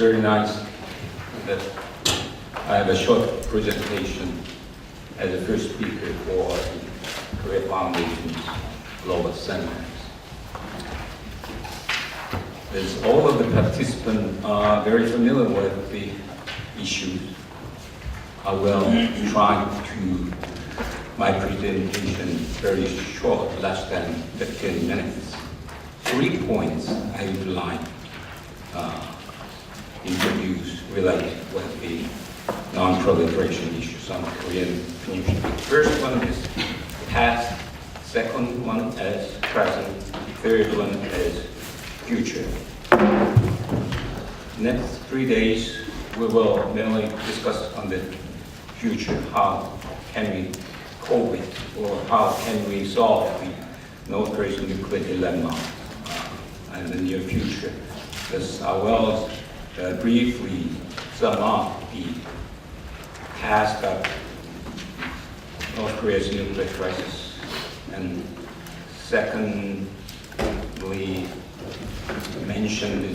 very nice that I have a short presentation as a first speaker for the Korea Foundation's Global Seminars. As all of the participants are very familiar with the issues, I will try to my presentation very short, less than 15 minutes. 3 points I would like introduce related with the non-proliferation issues on Korean Peninsula. First one is past, second one is present, third one is future. Next 3 days we will mainly discuss on the future. How can we cope with, or how can we solve the North Korean nuclear dilemma in the near future? Thus, I will briefly sum up the past of North Korea's nuclear crisis, and secondly, mention the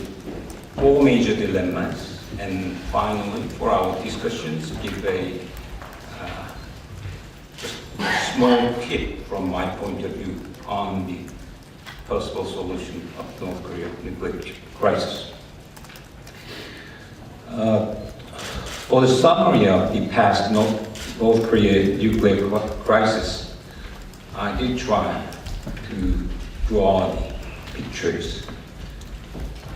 4 major dilemmas, and finally, for our discussions, give a small tip from my point of view on the possible solution of North Korea nuclear crisis. For the summary of the past North Korea nuclear crisis, I did try to draw the pictures.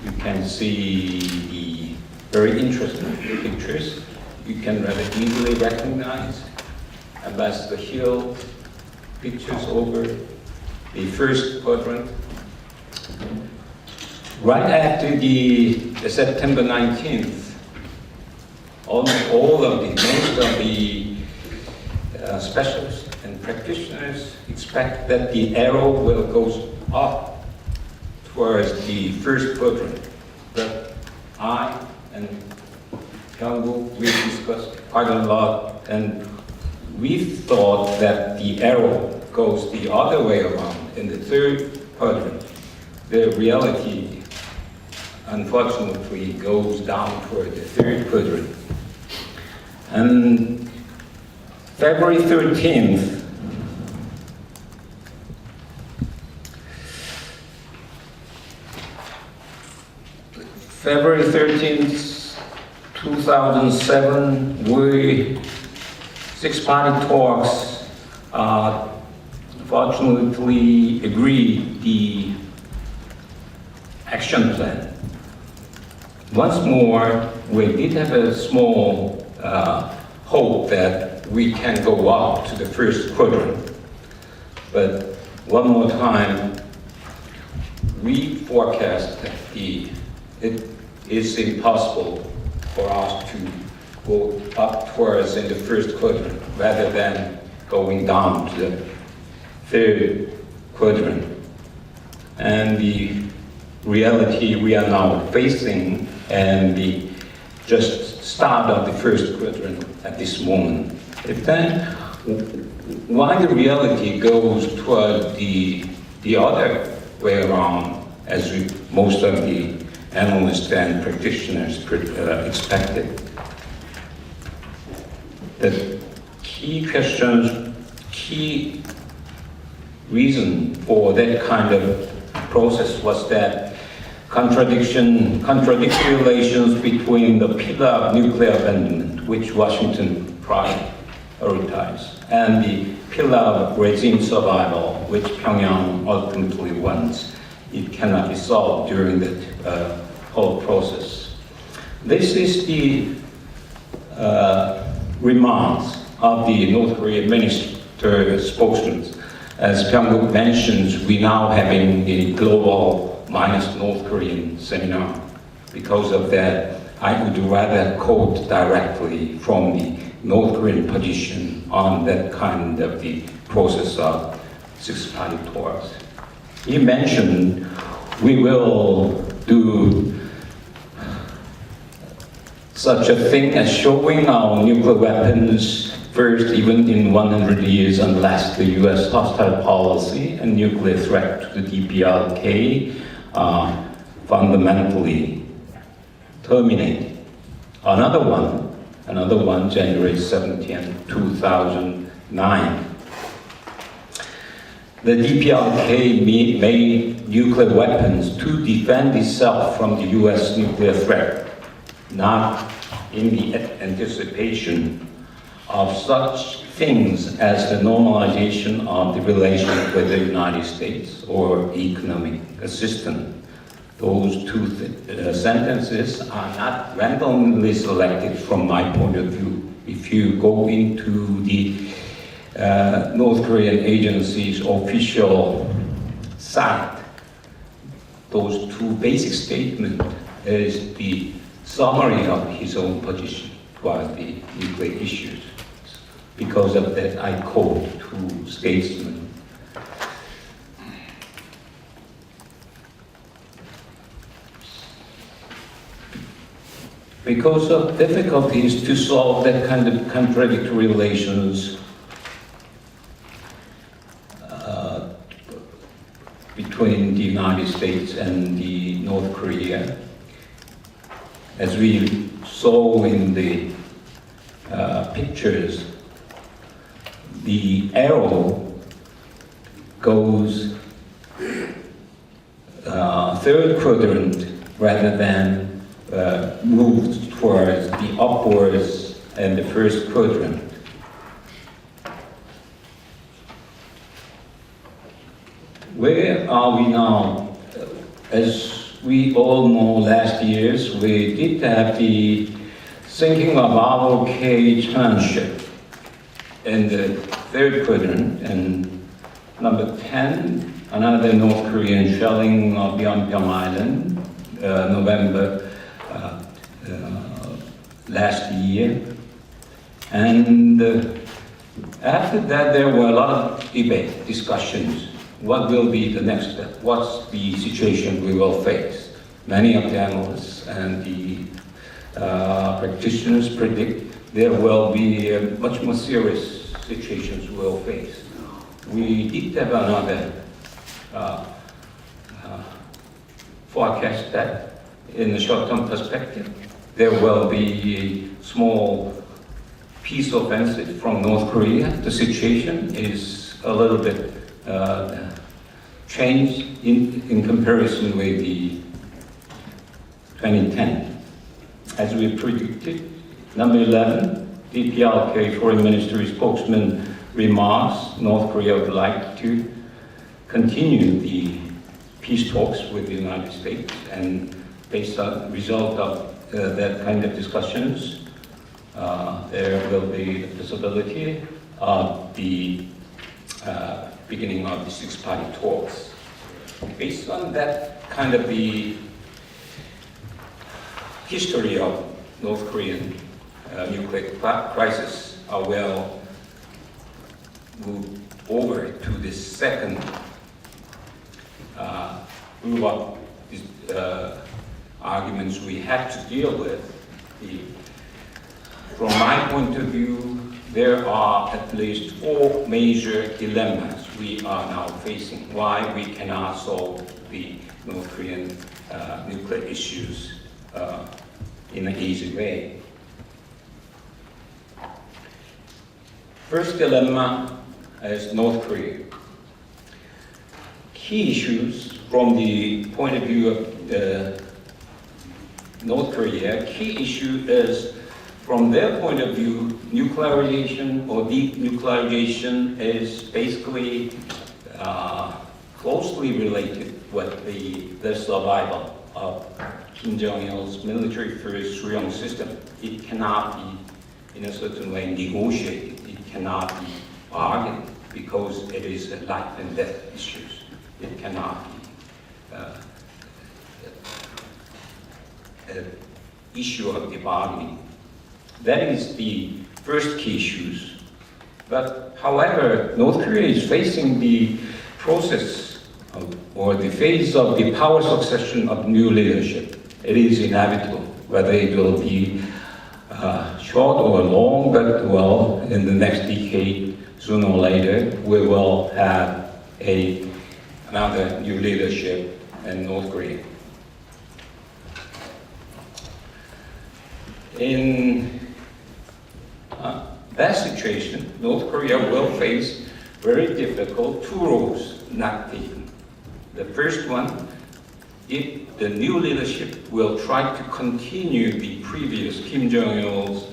You can see the very interesting pictures. You can rather easily recognize Ambassador Hill pictures over the first quadrant. Right after the September 19th, almost all of most of the specialists and practitioners expect that the arrow will go up towards the first quadrant. But I and Hyung-Wook, we discussed quite a lot, and we thought that the arrow goes the other way around in the third quadrant. The reality, unfortunately, goes down toward the third quadrant. And February 13th, February 13th, 2007, we 6-party talks fortunately agreed the action plan. Once more, we did have a small hope that we can go up to the first quadrant. But one more time, we forecast that it is impossible for us to go up towards in the first quadrant rather than going down to the third quadrant. And the reality we are now facing and the just start of the first quadrant at this moment. If then, why the reality goes toward the other way around, as most of the analysts and practitioners expected. The key questions, key reason for that kind of process was that contradictory relations between the pillar of nuclear abandonment, which Washington prioritized, and the pillar of regime survival, which Pyongyang ultimately wants. It cannot be solved during that whole process. This is the remarks of the North Korean minister spokesman. As Hyung-Wook mentions, we now having the global minus North Korean seminar. Because of that, I would rather quote directly from the North Korean position on that kind of the process of 6-party talks. He mentioned we will do such a thing as showing our nuclear weapons first even in 100 years unless the US hostile policy and nuclear threat to the DPRK fundamentally terminated. Another one, January 17, 2009. The DPRK made nuclear weapons to defend itself from the US nuclear threat, not in the anticipation of such things as the normalization of the relationship with the United States or economic assistance. Those two sentences are not randomly selected from my point of view. If you go into the North Korean agency's official site, those two basic statements is the summary of his own position towards the nuclear issues. Because of that, I quote two statesmen. Because of difficulties to solve that kind of contradictory relations between the United States and the North Korea, as we saw in the pictures, the arrow goes third quadrant rather than moves towards the upwards and the first quadrant. Where are we now? As we all know, last years we did have the sinking of ROK tranship in the third quadrant, and number 10, another North Korean shelling of Yeonpyeong Island, November last year. And after that, there were a lot of debate, discussions. What will be the next step? What's the situation we will face? Many of the analysts and the practitioners predict there will be much more serious situations we'll face. We did have another forecast that in the short-term perspective, there will be a small peace offensive from North Korea. The situation is a little bit changed in comparison with the 2010. As we predicted, number 11, DPRK Foreign Ministry spokesman remarks North Korea would like to continue the peace talks with the United States, and based on the result of that kind of discussions, there will be the possibility of the beginning of the six-party talks. Based on that kind of the history of North Korean nuclear crisis, I will move over to the second group of arguments we had to deal with. From my point of view, there are at least 4 major dilemmas we are now facing, why we cannot solve the North Korean nuclear issues in an easy way. First dilemma is North Korea. Key issues from the point of view of North Korea, key issue is, from their point of view, nuclearization or denuclearization is basically closely related with the survival of Kim Jong-il's military-first Suryong system. It cannot be, in a certain way, negotiated. It cannot be bargained because it is a life and death issues. It cannot be an issue of the bargaining. That is the first key issues. But however, North Korea is facing the process or the phase of the power succession of new leadership. It is inevitable, whether it will be short or long, but well, in the next decade, sooner or later, we will have another new leadership in North Korea. In that situation, North Korea will face very difficult two roads not taken. The first one, if the new leadership will try to continue the previous Kim Jong-il's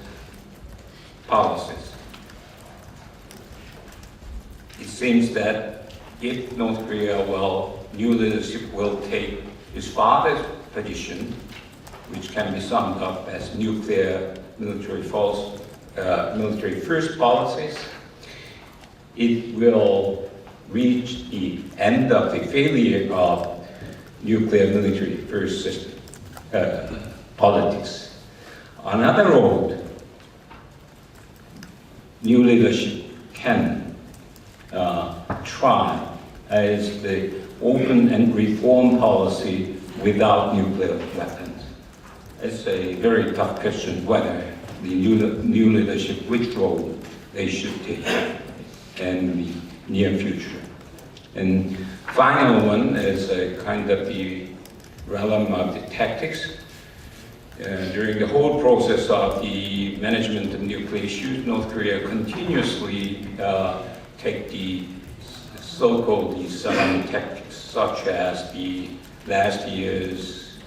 policies. It seems that if North Korea new leadership will take his father's position, which can be summed up as nuclear military first policies, it will reach the end of the failure of nuclear military first system politics. Another road, new leadership can try is the open and reform policy without nuclear weapons. It's a very tough question whether the new leadership, which road they should take in the near future. And final one is a kind of the realm of the tactics. During the whole process of the management of nuclear issues, North Korea continuously take the so-called the salami tactics, such as the last year's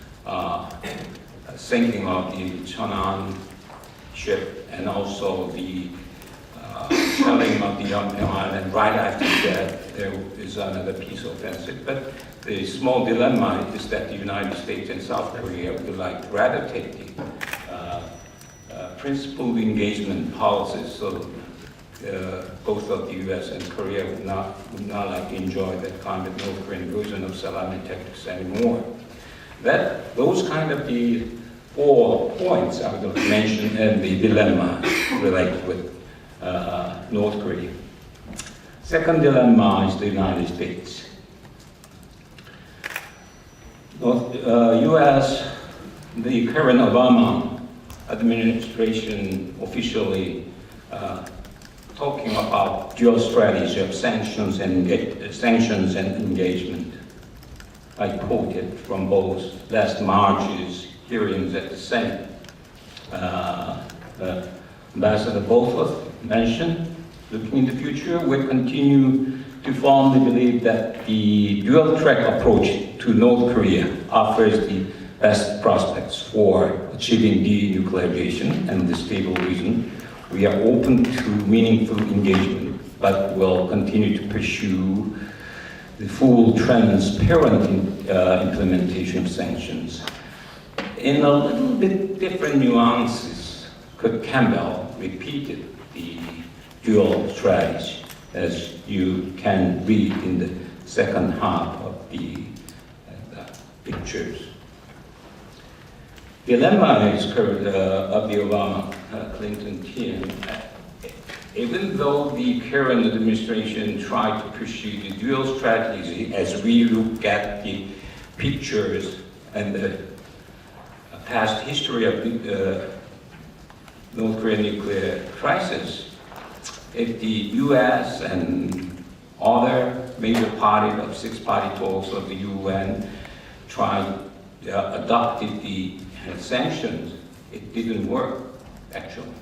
sinking of the Cheonan ship, and also the shelling of the Yeonpyeong Island. Right after that, there is another peace offensive. But the small dilemma is that the United States and South Korea would like rather take the principled engagement policies. So both of the U.S. and Korea would not like to enjoy that kind of North Korean version of salami tactics anymore. Those kind of the 4 points I would mention and the dilemma related with North Korea. Second dilemma is the United States. U.S., the current Obama administration officially talking about dual strategy of sanctions and engagement. I quoted from both last March's hearings at the Senate. Ambassador Bolford mentioned, looking in the future, we continue to firmly believe that the dual-track approach to North Korea offers the best prospects for achieving denuclearization and the stable region. We are open to meaningful engagement, but will continue to pursue the full transparent implementation of sanctions. In a little bit different nuances, Kurt Campbell repeated the dual strategy, as you can read in the second half of the pictures. Dilemma is of the Obama-Clinton team. Even though the current administration tried to pursue the dual strategy, as we look at the pictures and the past history of the North Korean nuclear crisis, if the U.S. and other major parties of six-party talks of the UN adopted the sanctions, it didn't work, actually.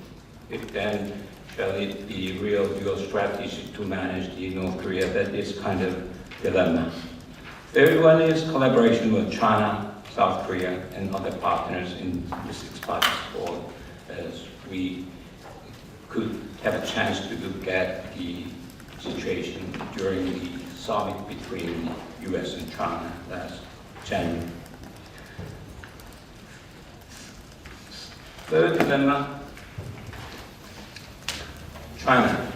It then shall it be real dual strategy to manage the North Korea? That is kind of dilemma. Third one is collaboration with China, South Korea, and other partners in the six-party forum, as we could have a chance to look at the situation during the summit between the US and China last January. Third dilemma, China.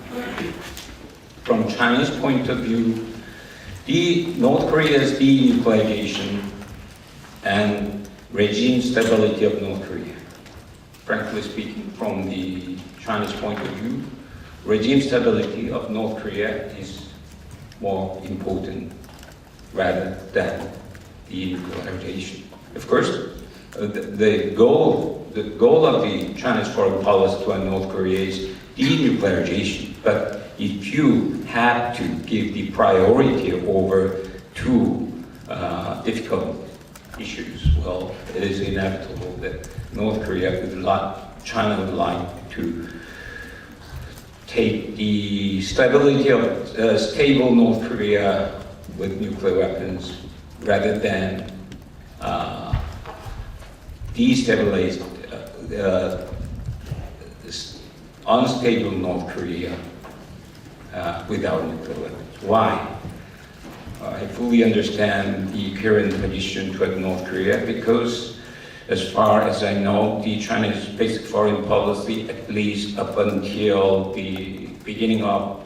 From Chinese point of view, North Korea's denuclearization and regime stability of North Korea. Frankly speaking, from the Chinese point of view, regime stability of North Korea is more important rather than denuclearization. Of course, the goal of the Chinese foreign policy toward North Korea is denuclearization. But if you have to give the priority over two difficult issues, well, it is inevitable that North Korea would China would like to take the stability of stable North Korea with nuclear weapons rather than destabilize unstable North Korea without nuclear weapons. Why? I fully understand the current position toward North Korea because, as far as I know, the China's basic foreign policy, at least up until the beginning of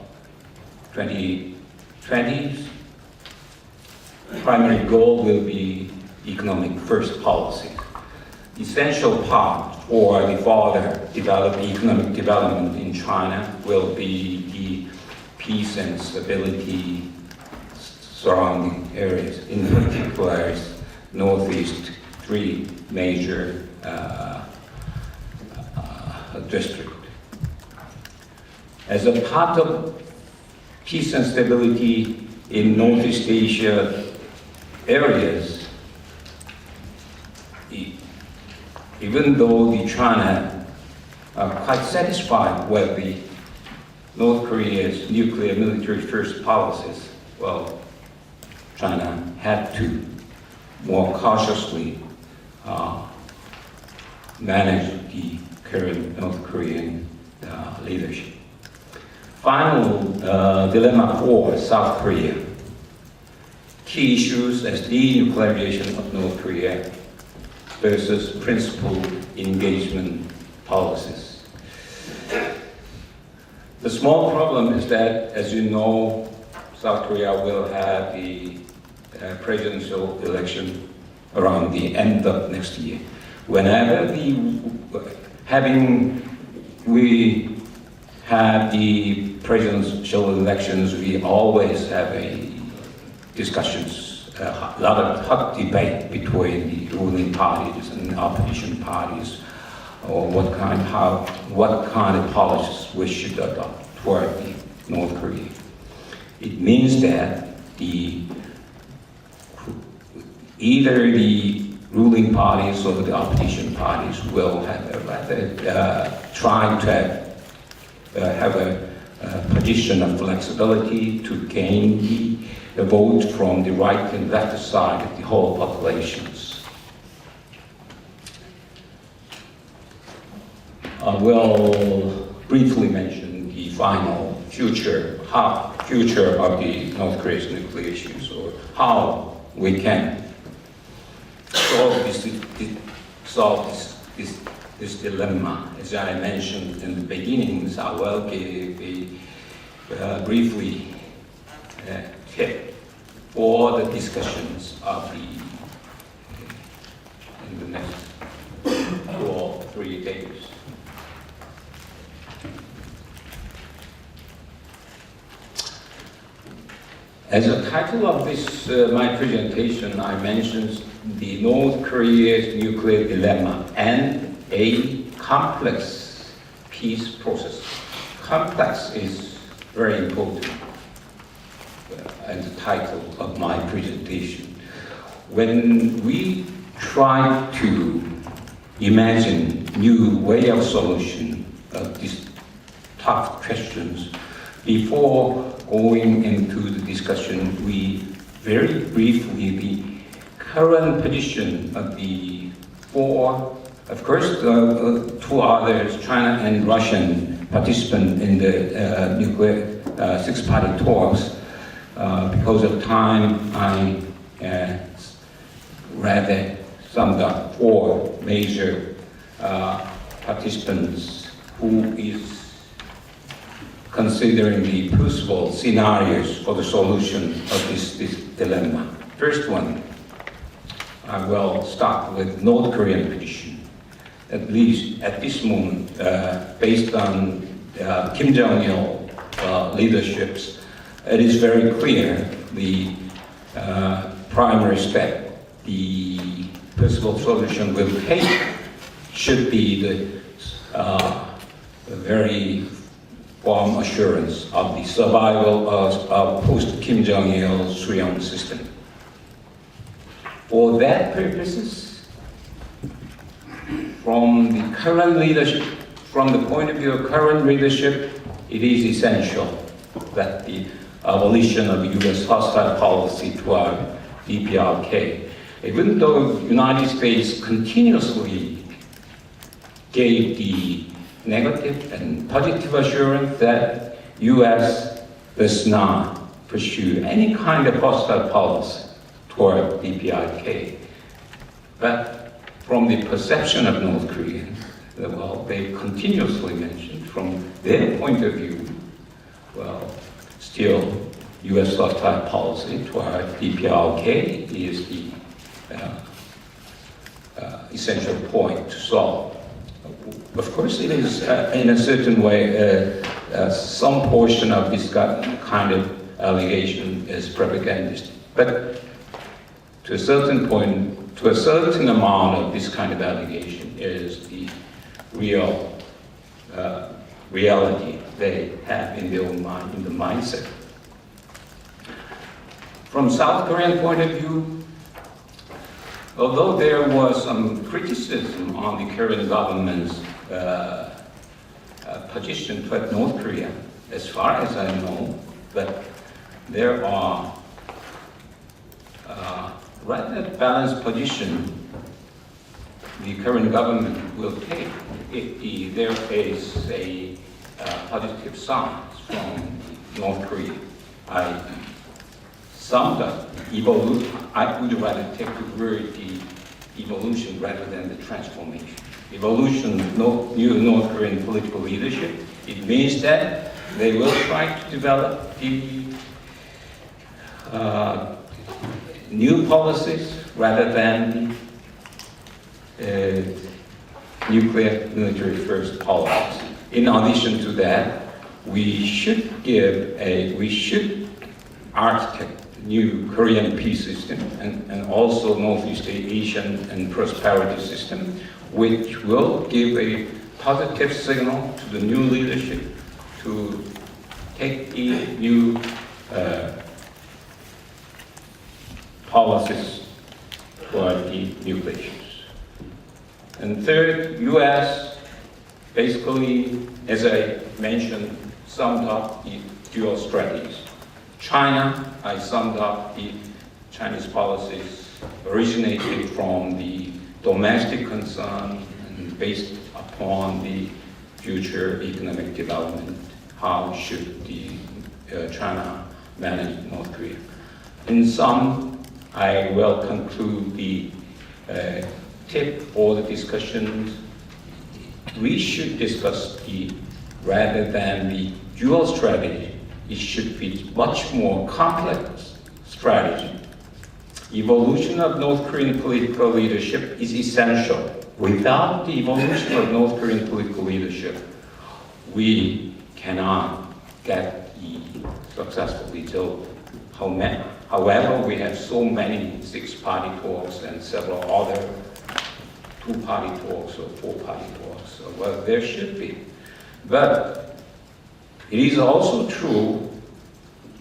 2020s, primary goal will be economic first policy. Essential part for the further economic development in China will be the peace and stability surrounding areas, in particular Northeast, three major districts. As a part of peace and stability in Northeast Asia areas, even though the China are quite satisfied with the North Korea's nuclear military first policies, well, China had to more cautiously manage the current North Korean leadership. Final dilemma for South Korea. Key issues as denuclearization of North Korea versus principled engagement policies. The small problem is that, as you know, South Korea will have the presidential election around the end of next year. Whenever we have the presidential elections, we always have discussions, a lot of hot debate between the ruling parties and opposition parties, or what kind of policies we should adopt toward North Korea. It means that either the ruling parties or the opposition parties will try to have a position of flexibility to gain the vote from the right and left side of the whole populations. I will briefly mention the final future of the North Korea's nuclear issues, or how we can solve this dilemma. As I mentioned in the beginning, I will give a briefly tip for the discussions in the next 2 or 3 days. As a title of this my presentation, I mentioned the North Korea's nuclear dilemma and a complex peace process. Complex is very important as the title of my presentation. When we try to imagine new way of solution of these tough questions, before going into the discussion, we very briefly the current position of the four, of course, 2 others, China and Russian participant in the nuclear six-party talks. Because of time, I rather summed up 4 major participants who is considering the possible scenarios for the solution of this dilemma. First one, I will start with North Korean position. At least at this moment, based on Kim Jong-il leaderships, it is very clear the primary step the possible solution will take should be the very firm assurance of the survival of post-Kim Jong-il Suyong system. For that purposes, from the current leadership, from the point of view of current leadership, it is essential that the abolition of U.S. hostile policy toward DPRK, even though the United States continuously gave the negative and positive assurance that U.S. does not pursue any kind of hostile policy toward DPRK. But from the perception of North Koreans, well, they continuously mentioned from their point of view, well, still U.S. hostile policy toward DPRK is the essential point to solve. Of course, it is in a certain way, some portion of this kind of allegation is propagandist, but to a certain point, to a certain amount of this kind of allegation is the real reality they have in their own mind, in the mindset. From South Korean point of view, although there was some criticism on the current government's position toward North Korea, as far as I know, but there are rather balanced position the current government will take if there is a positive sign from North Korea. I summed up evolution. I would rather take the word the evolution rather than the transformation. Evolution, new North Korean political leadership, it means that they will try to develop the new policies rather than nuclear military first policies. In addition to that, we should architect new Korean peace system and also Northeast Asian and prosperity system, which will give a positive signal to the new leadership to take the new policies toward the new issues. And third, U.S. basically, as I mentioned, summed up the dual strategies. China, I summed up the Chinese policies originated from the domestic concern and based upon the future economic development. How should the China manage North Korea? In sum, I will conclude the tip for the discussions. We should discuss rather than the dual strategy, it should be much more complex strategy. Evolution of North Korean political leadership is essential. Without the evolution of North Korean political leadership, we cannot get the successful result. However, we have so many six-party talks and several other two-party talks or four-party talks. So, well, there should be. But it is also true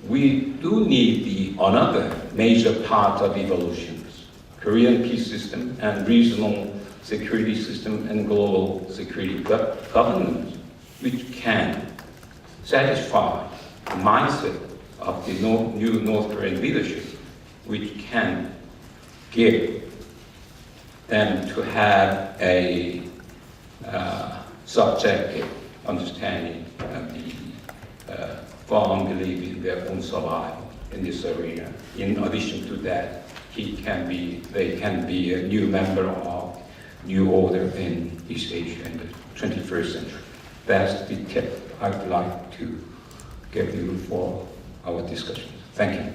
we do need another major part of evolutions, Korean peace system and regional security system and global security governance, which can satisfy the mindset of the new North Korean leadership, which can give them to have a subjective understanding of the firm belief in their own survival in this arena. In addition to that, they can be a new member of new order in East Asia in the 21st century. That's the tip I would like to give you for our discussion. Thank you.